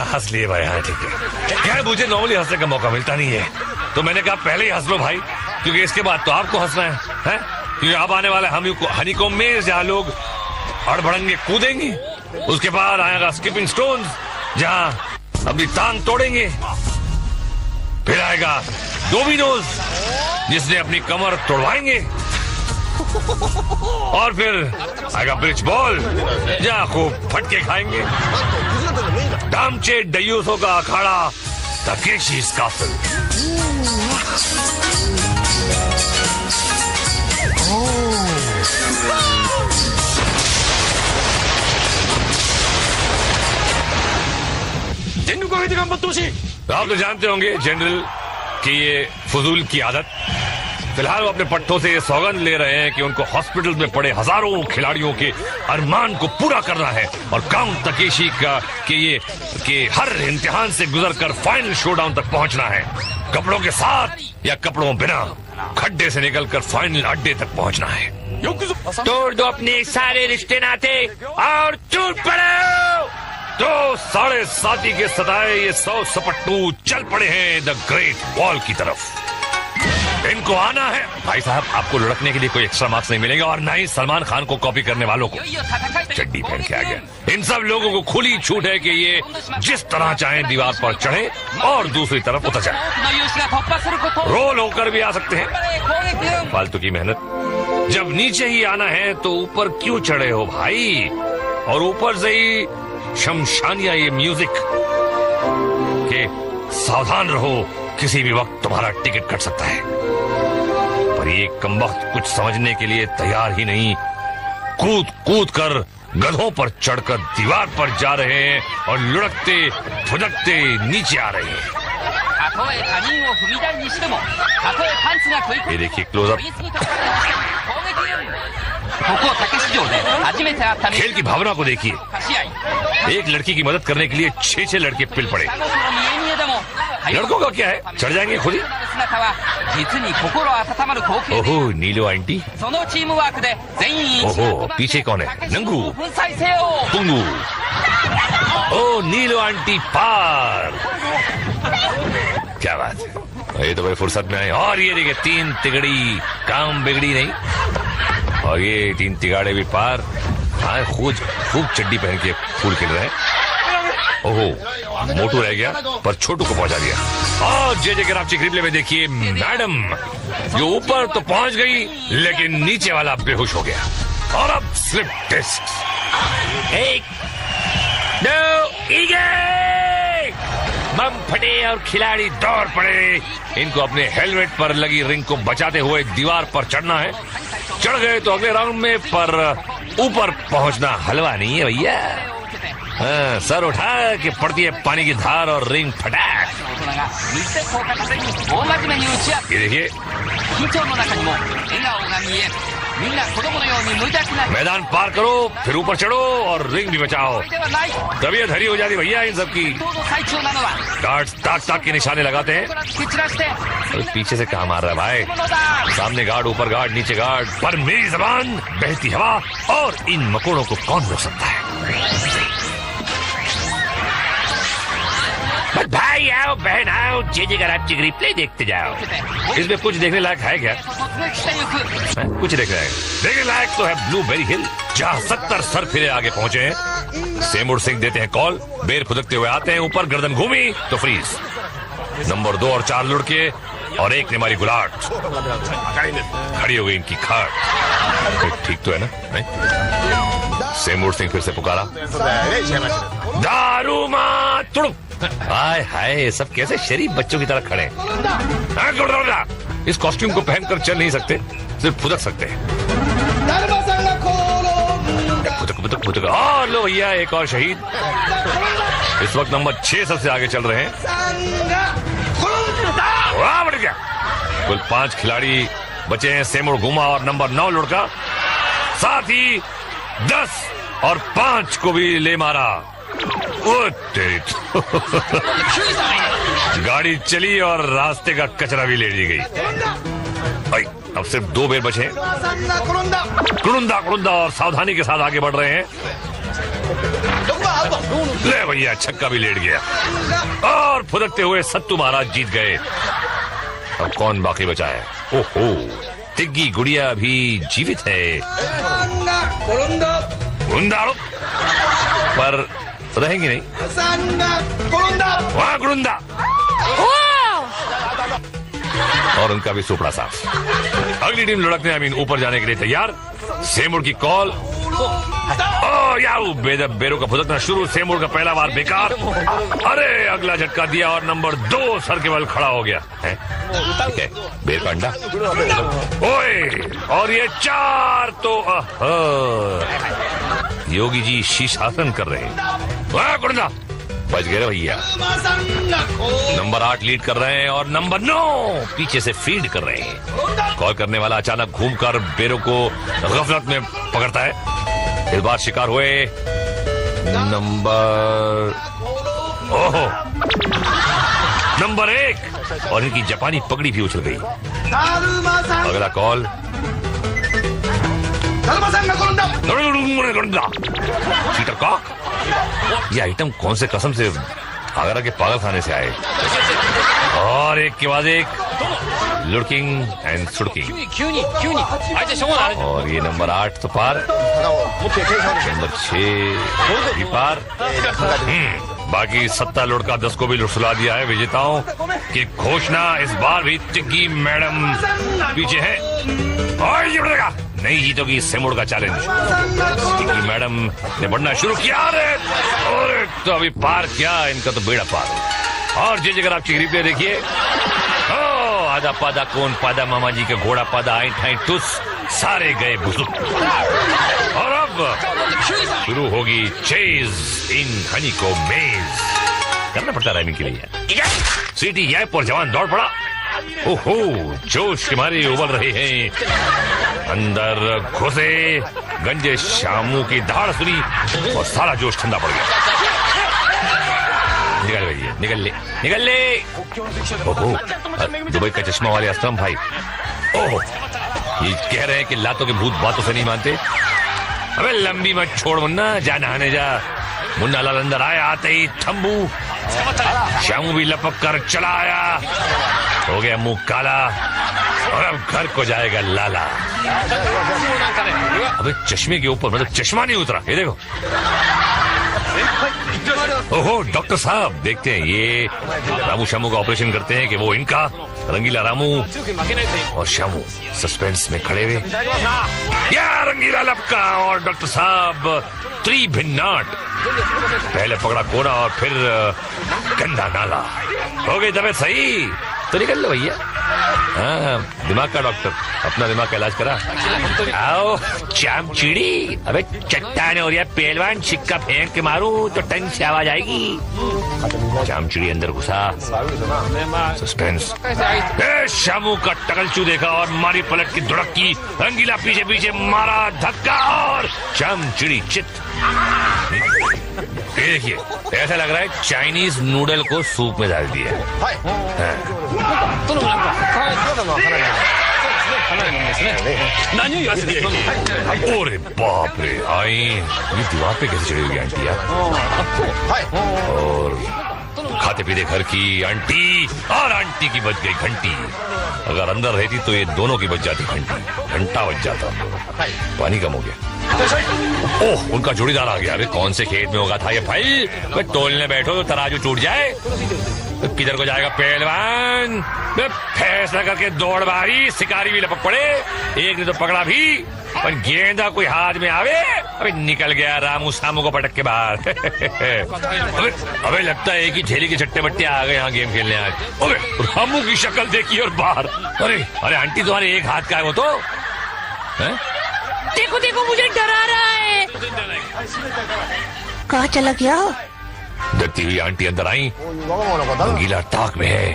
हंस लिए भाई। हाँ ठीक है यार, मुझे नॉर्मली हंसने का मौका मिलता नहीं है, तो मैंने कहा पहले ही हंस लो भाई, क्योंकि इसके बाद तो आपको हंसना है? क्योंकि अब आने वाला हनीकॉम्ब में जहाँ लोग अड़भड़ंगे कूदेंगे, उसके बाद आएगा स्किपिंग स्टोन्स जहाँ अपनी टांग तोड़ेंगे, फिर आएगा डोमिनोज जिसने अपनी कमर तोड़वाएंगे, और फिर आएगा ब्रिज बॉल जहाँ खूब फटके खाएंगे। दामचे डयूसों का अखाड़ा तकेशी's काफिल। आप तो जानते होंगे जनरल कि ये फजूल की आदत। फिलहाल वो अपने पट्टों से ये सौगंध ले रहे हैं कि उनको हॉस्पिटल में पड़े हजारों खिलाड़ियों के अरमान को पूरा करना है और काउंट तकेशी का कि हर इम्तिहान से गुजरकर फाइनल शोडाउन तक पहुंचना है, कपड़ों के साथ या कपड़ों बिना, खड्डे से निकलकर फाइनल अड्डे तक पहुंचना है। तोड़ दो अपने सारे रिश्ते नाते और टूट पड़ो। तो 7.5 के सताए ये 100 सपट्टू चल पड़े हैं द ग्रेट वॉल की तरफ। इनको आना है भाई साहब, आपको लुढ़कने के लिए कोई एक्स्ट्रा मार्क्स नहीं मिलेगा, और ना ही सलमान खान को कॉपी करने वालों को। चड्डी पहन के आ गया। इन सब लोगों को खुली छूट है कि ये जिस तरह चाहे दीवार पर चढ़े और दूसरी तरफ उतर जाए। रोल होकर भी आ सकते हैं, फालतू की मेहनत। जब नीचे ही आना है तो ऊपर क्यों चढ़े हो भाई? और ऊपर से ही शमशानिया ये म्यूजिक के सावधान रहो, किसी भी वक्त तुम्हारा टिकट कट सकता है। पर ये कमबख्त कुछ समझने के लिए तैयार ही नहीं, कूद कूद कर गधों पर चढ़कर दीवार पर जा रहे हैं और लुढ़कते फुदकते नीचे आ रहे हैं। ये देखिए क्लोजअप। खेल की भावना को देखिए, एक लड़की की मदद करने के लिए 6 लड़के पिल पड़े। लड़कों का क्या है, चढ़ जाएंगे खुद ही। ओहो नीलो आंटी, ओहो पीछे कौन है? नंगू पुंगू। ओ नीलो आंटी पार, क्या बात है, ये तो भाई फुर्सत में आए। और ये देखिए 3 तिगड़ी, काम बिगड़ी नहीं, और ये 3 तिगाड़े भी पार। हाँ खूब चड्डी पहन के फूल खिल रहे हैं। ओहो मोटू रह गया पर छोटू को पहुंचा दिया। और जे ग्राफ रिप्ले में देखिए मैडम जो ऊपर तो पहुंच गई लेकिन नीचे वाला बेहोश हो गया। और अब स्लिप टेस्ट, 1 2 बम फटे और खिलाड़ी दौड़ पड़े। इनको अपने हेलमेट पर लगी रिंग को बचाते हुए दीवार पर चढ़ना है। चढ़ गए तो अगले राउंड में, पर ऊपर पहुंचना हलवा नहीं है भैया। हाँ, सर उठा के पड़ती है पानी की धार और रिंग फटाक। ये देखिए मैदान पार करो फिर ऊपर चढ़ो और रिंग भी बचाओ। तबीयत हरी हो जाती भैया इन सबकी। गार्ड्स ताक के निशाने लगाते हैं। पीछे से कहाँ मार रहा है भाई? सामने गार्ड, ऊपर गार्ड, नीचे गार्ड। पर मेरी जबान, बहती हवा और इन मकोड़ों को कौन रोक सकता है? भाई आओ बहन आओ, जे ग्राफ रिप्ले देखते जाओ। इसमें कुछ देखने लायक है क्या? कुछ देखने लायक तो है ब्लूबेरी हिल, जहाँ 70 सर फिरे आगे पहुंचे हैं। सेमुर सिंह देते हैं कॉल, बेर फुदकते हुए आते हैं ऊपर, गर्दन घूमी तो फ्रीज। नंबर 2 और 4 लुढ़के और 1 ने मारी गुलाट। खड़ी हो गई इनकी खाट। ठीक तो है ना? नहीं? सेमुर सिंह फिर से पुकारा, दारू मां तुड़ुक। हाय हाय, सब कैसे शरीफ बच्चों की तरह खड़े हैं। इस कॉस्ट्यूम को पहनकर चल नहीं सकते, सिर्फ फुदक सकते हैं। फुदक। और लो भैया एक और शहीद। इस वक्त नंबर 6 सबसे आगे चल रहे हैं। कुल 5 खिलाड़ी बचे हैं। सेमुर घुमा और नंबर 9 लुढ़का, साथ ही 10 और 5 को भी ले मारा। ओ तेरी तो। गाड़ी चली और रास्ते का कचरा भी ले ली गई। अब सिर्फ 2 बेर बचे। कुरुंदा कुरुंदा और सावधानी के साथ आगे बढ़ रहे हैं। ले भैया, छक्का भी लेट गया और फुदकते हुए सत्तू महाराज जीत गए। अब कौन बाकी बचा है? ओहो, तिग्गी गुड़िया भी जीवित है। पर रहेंगी नहीं। वहां गुरुंदा और उनका भी सुपड़ा साफ। अगली टीम लुढ़कने ऊपर जाने के लिए तैयार। सेमुर की कॉल। याहू, बेरों का फुदकना शुरू। सेमुर का पहला बार बेकार। अरे अगला झटका दिया और नंबर 2 सर के बल खड़ा हो गया है। ठीक है, बेर का अंडा। ओए, और ये 4 तो योगी जी शीर्षासन कर रहे हैं। वाह गुरुंदा, बच गए भैया। नंबर 8 लीड कर रहे हैं और नंबर 9 पीछे से फीड कर रहे हैं। कॉल करने वाला अचानक घूमकर बेरों को गफलत में पकड़ता है। इस बार शिकार हुए नंबर 1 और इनकी जापानी पगड़ी भी उछल गई। अगला कॉल। चीटर कॉक, ये आइटम कौन से कसम से आगरा के पागल खाने से आए। और एक के बाद एक लुड़किंग एंड सुड़किंग। और ये नंबर 8 तो पार, नंबर 6 भी पार। बाकी 7 लुड़का 10 को भी लुटसुला दिया है। विजेताओं की घोषणा इस बार भी टिग्गी मैडम पीछे है। और ये बढ़ेगा, नहीं जीतोगी सेमुर का चैलेंज। टिग्गी मैडम ने बढ़ना शुरू किया। और तो अभी पार क्या, इनका तो बेड़ा पार। और जिस जगह आप चिगरी पे देखिए, आधा पादा कौन पादा मामा जी का घोड़ा पादा आई ठाई टुस, सारे गए बुजुर्ग। और अब शुरू होगी चेज इन हनी को मेज। करना पड़ता राइमिंग के लिए। सीटी यह पर जवान दौड़ पड़ा। ओहो, जोश के मारे उबल रहे हैं। अंदर घुसे, गंजे शामू की धाड़ सुनी और सारा जोश ठंडा पड़ गया। निकल भैया, निकल ले। ओहो, दुबई का चश्मा वाले असलम भाई। ओहो, ये कह रहे हैं कि लातों के भूत बातों से नहीं मानते। अबे लंबी मत छोड़ मुन्ना, जा नहाने जा। मुन्ना लाल अंदर आया, आते ही थम्बू। शामू भी लपक कर चला आया, हो गया मुंह काला और अब घर को जाएगा लाला। अबे चश्मे के ऊपर मतलब चश्मा नहीं उतरा, ये देखो। ओहो डॉक्टर साहब, देखते हैं ये रामू शामू का ऑपरेशन करते हैं कि वो इनका। रंगीला रामू और शामू सस्पेंस में खड़े हुए। या रंगीला लपका और डॉक्टर साहब त्रिभिन्नाट। पहले पकड़ा कोना और फिर गंदा नाला। हो गई तबीयत सही तो निकल लो भैया। हाँ, दिमाग का डॉक्टर, अपना दिमाग का इलाज करा। आओ चाम चिड़ी। अबे चट्टान और यार पहलवान, सिक्का फेंक के मारू तो टंग से आवाज आएगी। चाम चिड़ी अंदर घुसा। सस्पेंस। शामू का टकलचू देखा और मारी पलट की धुड़क की। रंगीला पीछे पीछे मारा धक्का और चाम चिड़ी चित। ये देखिए, ऐसा लग रहा है चाइनीज नूडल को सूप में डाल दिया। अरे बाप रे, आई ये दीवार पे कैसे चढ़ी हुई आंटी यार। और खाते पीते घर की आंटी, और आंटी की बज गई घंटी। अगर अंदर रहती तो ये दोनों की बज जाती घंटी, घंटा बज जाता। पानी कम हो गया। ओह, उनका जोड़ीदार आ गया। अरे कौन से खेत में होगा था ये भाई? तोलने बैठो तो तराजू टूट जाए। तो किधर को जाएगा पहलवान? फैसला करके दौड़ बारी, शिकारी भी लपक पड़े। एक ने तो पकड़ा भी, पर गेंदा कोई हाथ में आवे, अबे निकल गया रामू सामू को पटक के बाहर। अबे लगता है कि झेली के छट्टे बट्टे आ गए यहाँ गेम खेलने आज। अबे रामू की शक्ल देखी और बाहर। अरे आंटी तुम्हारे एक हाथ का है वो तो है? देखो देखो, मुझे डरा रहा है। कहाँ चला गया? डरती हुई आंटी अंदर आई। रंगीला ताक में है।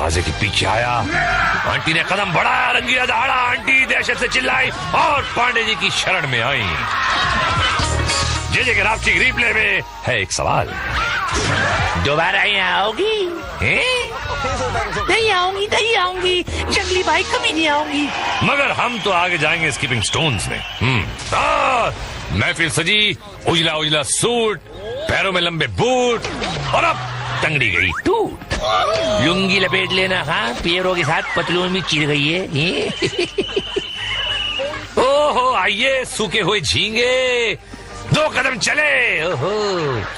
दरवाजे के पीछे आया। आंटी ने कदम बढ़ाया, रंगीला दहाड़ा आंटी दहशत से चिल्लाई और पांडे जी की शरण में आई। जे के रावची रिप्ले में है एक सवाल, दोबारा यहाँ आओगी? नहीं आऊंगी, नहीं आऊंगी, जंगली भाई कभी नहीं आऊंगी। मगर हम तो आगे जाएंगे स्कीपिंग स्टोन्स में। महफिल सजी, उजला उजला सूट, पैरों में लंबे बूट और अब टंगड़ी गई टूट। लुंगी लपेट लेना, हाँ, पैरों के साथ पतलून भी चिर गई है। ओहो, आइए सूखे हुए झींगे, 2 कदम चले। ओहो,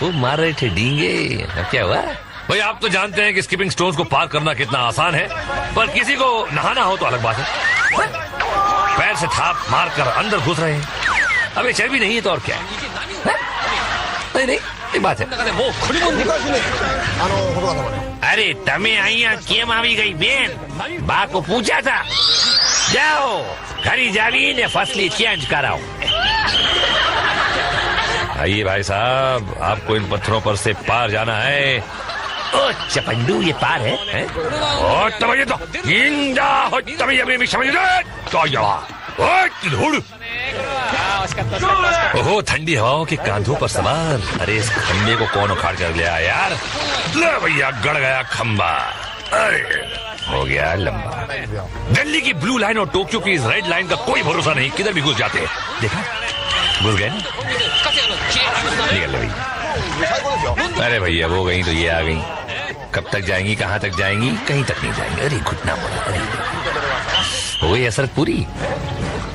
वो मार रहे थे डींगे, अब क्या हुआ? भाई आप तो जानते हैं कि स्कीपिंग स्टोन्स को पार करना कितना आसान है, पर किसी को नहाना हो तो अलग बात है। पैर से थाप मारकर अंदर घुस रहे हैं। अबे चर्बी नहीं है तो और क्या है? नहीं नहीं, एक बात है। अरे तमे आइया केम आवी गई बेन? बा को पूछा था, जाओ घरी जावी ने फसली चेंज कराओ। आइए भाई साहब, आपको इन पत्थरों पर से पार जाना है। ओ चपंडू, ये पार है? और तब तो इंदा हो, तब ये भी समझ ले तो धूड़। ओहो, ठंडी हवाओं के कांधों पर सवार। अरे इस खंबे को कौन उखाड़ कर ले आया यार? ले भैया, गड़ गया खंबा। अरे हो गया लंबा। दिल्ली की ब्लू लाइन और टोक्यो की इस रेड लाइन का कोई भरोसा नहीं, किधर भी घुस जाते हैं। देखा, घुस गए ना, निकल भैया। अरे भैया वो गई तो ये आ गई। कब तक जाएंगी, कहाँ तक जाएंगी? कहीं तक नहीं जाएंगी। अरे घुटना पड़ा। अरे हो गई हसरत पूरी,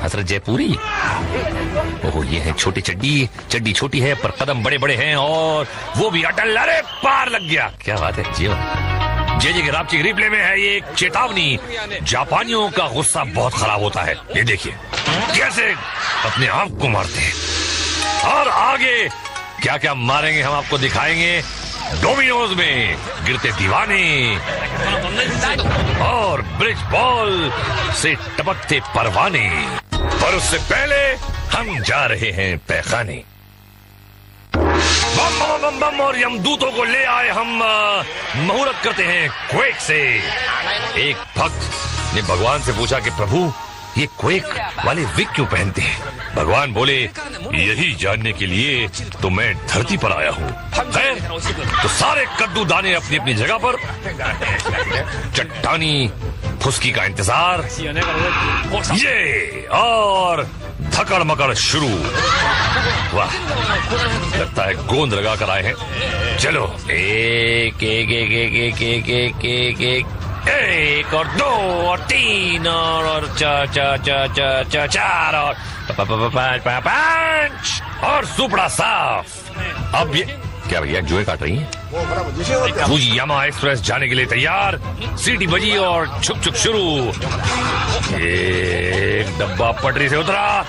हसरत जयपुरी। ओहो, ये है छोटी चड्डी, चड्डी छोटी है पर कदम बड़े बड़े हैं और वो भी अटल। अरे पार लग गया, क्या बात है जीवन। जे के रावची रिप्ले में है ये एक चेतावनी। जापानियों का गुस्सा बहुत खराब होता है। ये देखिए कैसे अपने आप को मारते हैं और आगे क्या क्या मारेंगे हम आपको दिखाएंगे। डोमिनोज में गिरते दीवाने और ब्रिज बॉल से टपकते परवाने। पर उससे पहले हम जा रहे हैं पैखाने। बम बम बम बम और यमदूतों को ले आए हम। मुहूर्त करते हैं क्वेक से। एक भक्त ने भगवान से पूछा कि प्रभु ये क्वेक वाले विग क्यों पहनते हैं? भगवान बोले यही जानने के लिए तो मैं धरती पर आया हूँ। तो सारे कद्दू दाने अपनी अपनी जगह पर, चट्टानी फुसकी का इंतजार, ये और धकड़ मकड़ शुरू। वाह, लगता है गोंद लगा कर आए हैं। चलो एक एक एक एक एक एक एक एक एक एक और 2 और 3 और 4 और 5 और सुपड़ा साफ। अब ये क्या भैया जुए काट रही हैं? फुजियामा एक्सप्रेस जाने के लिए तैयार। सीटी बजी और छुक छुक शुरू। एक डब्बा पटरी से उतरा,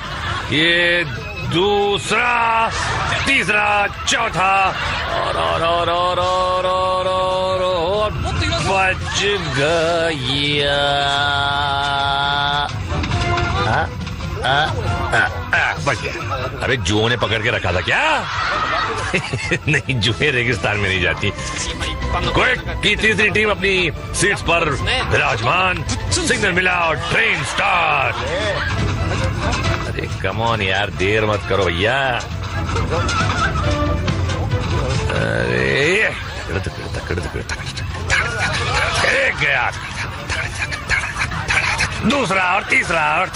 ये दूसरा, तीसरा, चौथा और बच गया। बच गया। अरे जुओं ने पकड़ के रखा था क्या? नहीं, जुए रेगिस्तान में नहीं जाती। क्वेक की तीसरी टीम अपनी सीट्स पर विराजमान। सिग्नल मिला और ट्रेन स्टार्ट। अरे कम ऑन यार, देर मत करो भैया। अरे एक गया, दूसरा और तीसरा और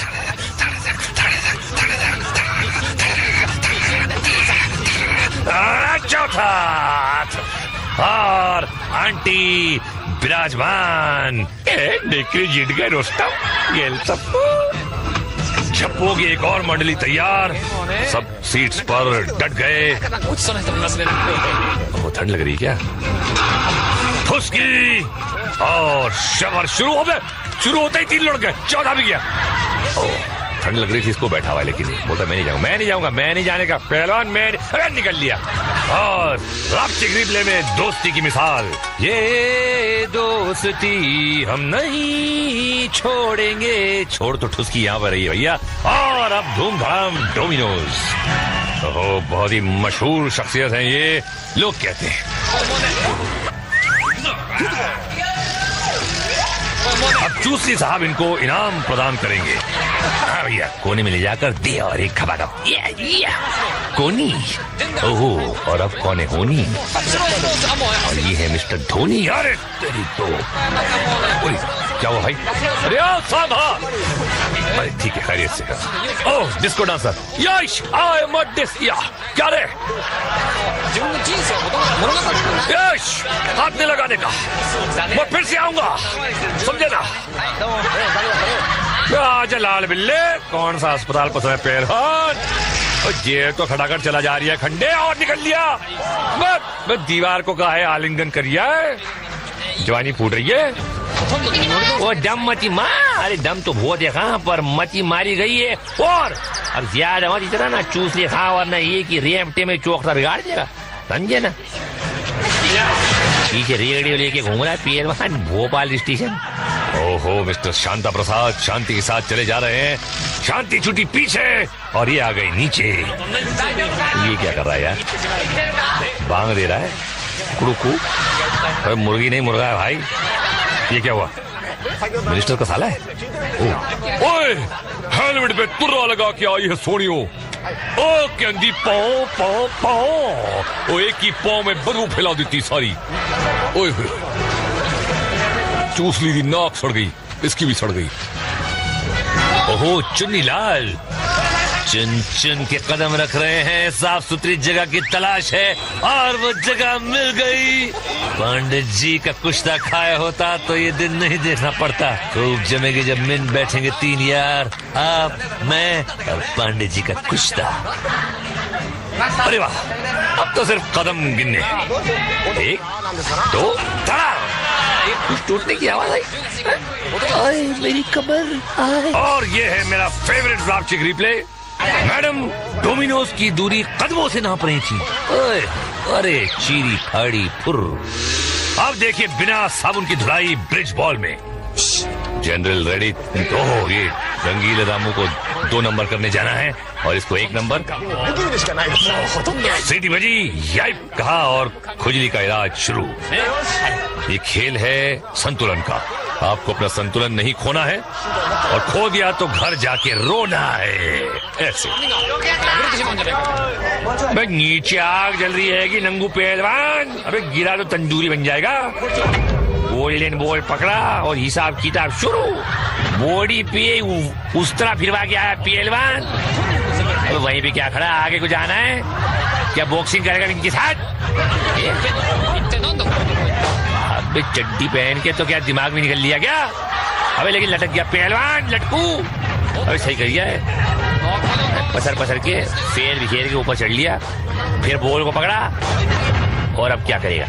चौथा और आंटी विराजमान। डिक्री जीत गए रोस्टम। ये सब झप्पो की एक और मंडली तैयार। सब सीट्स पर डट गए। वो ठंड लग रही क्या? फुसकी और शवर शुरू हो गए। शुरू होते ही 3 लड़ गए, 14 भी गया। ठंड लग रही थी इसको, बैठा हुआ लेकिन बोलता मैं नहीं जाऊंगा, मैं नहीं जाऊंगा, मैं नहीं जाने का। पहलवान मैं निकल लिया। और रावची रिप्ले में दोस्ती की मिसाल। ये दोस्ती हम नहीं छोड़ेंगे। छोड़ तो ठुसकी यहाँ पर रही है भैया। और अब धूमधाम डोमिनोज। ओहो, बहुत ही मशहूर शख्सियत है ये, लोग कहते हैं। चूसी साहब इनको इनाम प्रदान करेंगे। हाँ भैया, कोने में ले जाकर दे और एक खबा दो। कोनी, ओहो, और अब कौन है होनी? और ये है मिस्टर धोनी। अरे तेरी तो, क्या हुआ भाई? अरे साहब, अरे ठीक है, खैरियत से। Oh, disco dancer, Yash, I am a disco. क्या रे यश, हाथ नहीं लगाने का, मैं फिर से आऊंगा, समझे ना? आजा लाल बिल्ले, कौन सा अस्पताल पसंद है पैर हाथ? ये तो खड़ाकर चला जा रही है खंडे, और निकल लिया। मैं दीवार को कहा है आलिंगन करिए, जवानी फूट रही है। वो दम मची माँ, अरे दम तो बहुत है हाँ, पर मची मारी गई है। और अब ज्यादा मत इतना ना चूस ले खा, वरना ये कि रेमटे में चौकसा बिगाड़ देगा, समझे ना? पीछे रेडियो लेके घूम रहा है पहलवान भोपाल स्टेशन। ओहो मिस्टर शांता प्रसाद शांति के साथ चले जा रहे हैं, शांति छुट्टी पीछे और ये आ गई नीचे। ये क्या कर रहा है यार? बांग दे रहा है कुड़ुकू। अरे मुर्गी नहीं मुर्गा है भाई। ये क्या हुआ? मिनिस्टर का साला है? ओए, हेलमेट पे तुर्रा लगा के आई है सोनियो। ओ कहती पाओ पाओ पाओ, एक ही पाओ में बदबू फैला देती सारी। ओए चूस ली थी, नाक सड़ गई, इसकी भी सड़ गई। ओहो चुन्नी लाल, चुन चुन के कदम रख रहे हैं, साफ सुथरी जगह की तलाश है और वो जगह मिल गई। पंडित जी का कुश्ता खाया होता तो ये दिन नहीं देखना पड़ता। खूब जमेगी जब मिल बैठेंगे तीन यार, आप, मैं और पंडित जी का कुश्ता। अरे वाह, अब तो सिर्फ कदम गिनने। एक, दो, धड़ा, कुछ टूटने की आवाज आई। आए मेरी कमर। और ये है मेरा favourite drastic replay. Madam Domino's की दूरी कदमों से नाप रही थी। ओए, अरे चीरी फाड़ी फुर। अब देखिए बिना साबुन की धुलाई ब्रिज बॉल में। General ready. ओह, ये रंगीले रामू को 2 नंबर करने जाना है और इसको 1 नंबर। सीटी बजी, याइप कहा और खुजली का इलाज शुरू। ये खेल है संतुलन का। आपको अपना संतुलन नहीं खोना है और खो दिया तो घर जाके रोना है। ऐसे भाई, नीचे आग जल रही है कि नंगू पहलवान? अबे गिरा तो तंदूरी बन जाएगा। गोल्डन बॉल पकड़ा और हिसाब किताब शुरू। बॉडी पे उस तरह फिरवा के आया पहलवान। तो वहीं पे क्या खड़ा, आगे को जाना है क्या? बॉक्सिंग करेगा इनके साथ? अबे चड्डी पहन के तो क्या दिमाग में निकल लिया क्या? अबे लेकिन लटक गया पहलवान, लटकू। अबे सही कर गया है, पसर पसर के फेर बिखेर के ऊपर चढ़ लिया, फिर बॉल को पकड़ा। और अब क्या करेगा?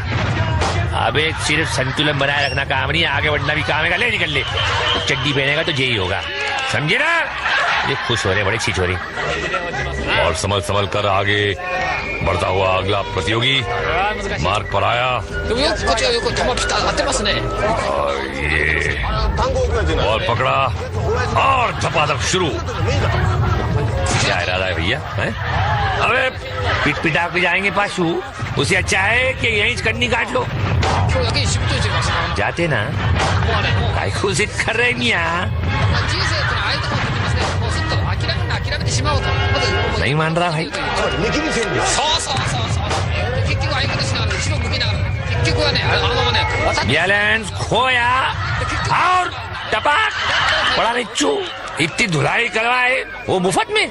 अबे सिर्फ संतुलन बनाए रखना काम नहीं, आगे बढ़ना भी काम है। ले निकल ले, चड्डी पहनेगा तो यही होगा, समझे ना? ये खुश हो रहे बड़े छिछोरे। और संभल संभल कर आगे बढ़ता हुआ अगला प्रतियोगी मार्ग पर आया। ये बॉल पकड़ा और धपाधप शुरू। क्या इरादा है भैया? अबे पिट पिटा के जाएंगे पाशु, उसे अच्छा है कि यहीं कन्नी काट लो। जाते ना, काय खुशी कर रहे मियां? नहीं मान रहा भाई। बैलेंस खोया और टपाक बड़ा निच्चू। इतनी धुलाई करवाए वो मुफ्त में।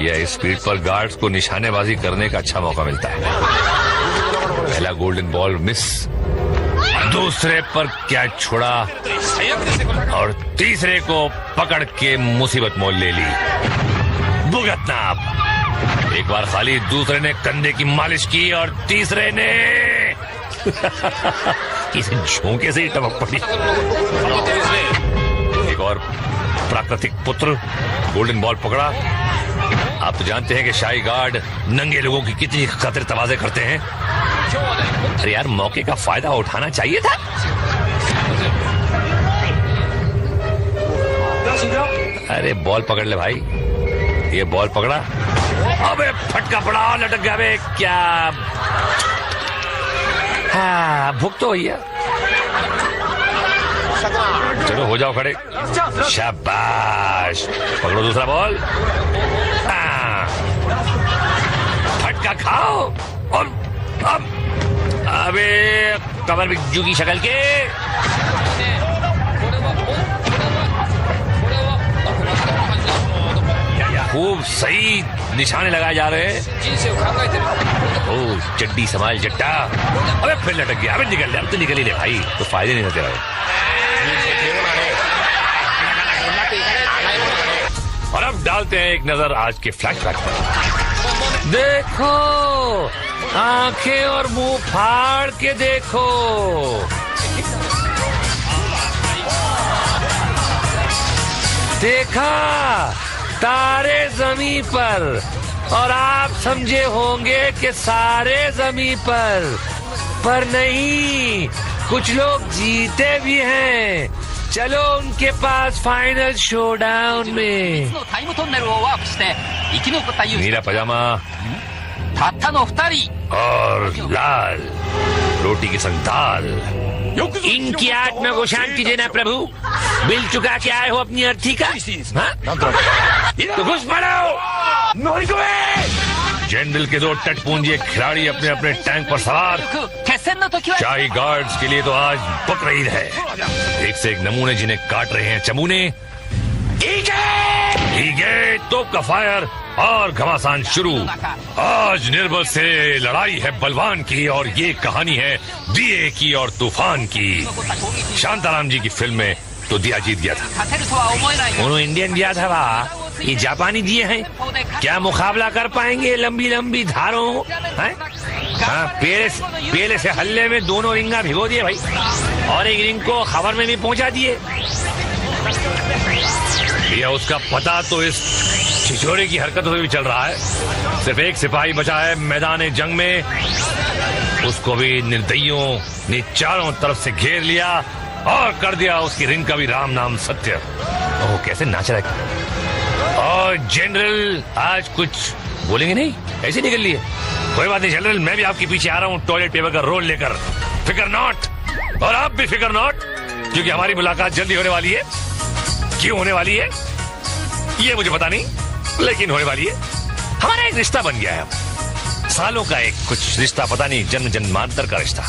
यह स्पीड पर गार्ड्स को निशानेबाजी करने का अच्छा मौका मिलता है। पहला गोल्डन बॉल मिस, दूसरे पर कैच छोड़ा और तीसरे को पकड़ के मुसीबत मोल ले ली। भुगतना अब। एक बार खाली, दूसरे ने कंधे की मालिश की और तीसरे ने किसी झोंके से ही टपक पड़ी। एक और प्राकृतिक पुत्र गोल्डन बॉल पकड़ा। आप तो जानते हैं कि शाही गार्ड नंगे लोगों की कितनी खतर तवाज़े करते हैं। अरे यार, मौके का फायदा उठाना चाहिए था। अरे बॉल पकड़ ले भाई, ये बॉल पकड़ा। अबे फटका पड़ा और लटक गया। क्या हाँ, भुगतो भैया, चलो हो जाओ खड़े, शाबाश। पकड़ो दूसरा बॉल, फटका खाओ और अब अबे कमर बिज्जू की शक्ल के। खूब सही निशाने लगाए जा रहे हैं। ओ चड्डी संभाल जट्टा। अबे फिर लटक गया। अबे निकल ले, अब तो निकल ही ले भाई, तो फायदे नहीं होते रहे। और अब डालते हैं एक नजर आज के फ्लैशबैक पर। देखो, आंखें और मुंह फाड़ के देखो। देखा तारे जमीन पर, और आप समझे होंगे कि सारे जमीन पर नहीं, कुछ लोग जीते भी हैं। चलो उनके पास फाइनल शोडाउन में। नीला पजामा और लाल रोटी के संग दाल। इनकी आत्मा को शांति देना प्रभु। बिल चुका के आए हो अपनी अर्थी का, तो घुस पड़ो। जनरल के दो टटपूंजे खिलाड़ी अपने अपने टैंक पर सवार। शाही गार्ड्स के लिए तो आज बकरीद है। एक से एक नमूने जिन्हें काट रहे हैं चमूने। तोप का फायर और घमासान शुरू। आज निर्बल से लड़ाई है बलवान की, और ये कहानी है दिए की और तूफान की। शांताराम जी की फिल्म में तो दिया जीत गया था। उन्होंने इंडियन दिया था, वाह। ये जापानी दिए हैं, क्या मुकाबला कर पाएंगे लंबी लंबी धारों? हाँ, पेले से हल्ले में दोनों रिंगा भिगो दिए भाई, और एक रिंग को खबर में भी पहुंचा दिए। या उसका पता तो इस छिछोरे की हरकतों से भी चल रहा है। सिर्फ एक सिपाही बचा है मैदान जंग में, उसको भी निर्दयियों ने चारों तरफ से घेर लिया और कर दिया उसकी रिंग का भी राम नाम सत्य। ओह, कैसे नाच रहा है। और जनरल आज कुछ बोलेंगे नहीं, ऐसे निकल लिए। कोई बात नहीं जनरल, मैं भी आपके पीछे आ रहा हूँ टॉयलेट पेपर का रोल लेकर। फिकर नॉट, और आप भी फिकर नॉट, क्योंकि हमारी मुलाकात जल्दी होने वाली है। क्यों होने वाली है ये मुझे पता नहीं, लेकिन होने वाली है। हमारा एक रिश्ता बन गया है, सालों का एक कुछ रिश्ता, पता नहीं जन्म जन्मांतर का रिश्ता।